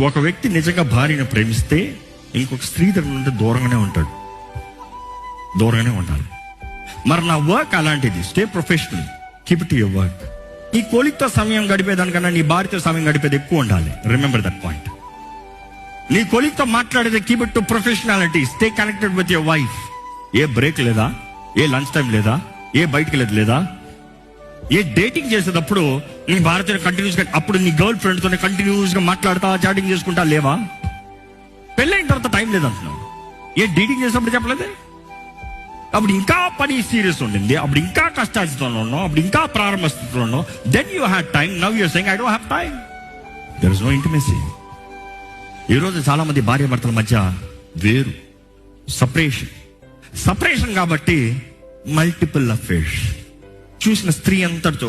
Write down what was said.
ఒక వ్యక్తి నిజంగా భార్యను ప్రేమిస్తే ఇంకొక స్త్రీ దగ్గర నుండి దూరంగానే ఉంటాడు, దూరంగానే ఉండాలి. మరి నా వర్క్ అలాంటిది. Stay professional, keep it your work. నీ కొలిక్తో సమయం గడిపేదానికన్నా నీ భార్యతో సమయం గడిపేది ఎక్కువ ఉండాలి. Remember that point. నీ కొలిక్తో మాట్లాడేది keep it to professionality. Stay connected with your wife. A break లేదా, ఏ లంచ్ టైం లేదా, ఏ బయటికి లేదా, ఏ డేటింగ్ చేసేటప్పుడు నీ భార్యతో కంటిన్యూస్ గా, అప్పుడు నీ గర్ల్ ఫ్రెండ్ తోనే కంటిన్యూస్ గా మాట్లాడతా చాటింగ్ చేసుకుంటా లేవా? పెళ్ళైన తర్వాత టైం లేదంటున్నావు. ఏ డేటింగ్ చేసినప్పుడు చెప్పలేదే? అప్పుడు ఇంకా పని సీరియస్ ఉండింది, అప్పుడు ఇంకా కష్టాలతో ఉన్నావు, అప్పుడు ఇంకా ప్రారంభ స్థితిలో ఉన్నావు. Then you had time. Now you're saying I don't have time. There is no intimacy. ఈరోజు చాలా మంది భార్య భర్తల మధ్య వేరు, సపరేషన్ కాబట్టి మల్టిపుల్ అఫైర్స్. చూసిన స్త్రీ అంతటితో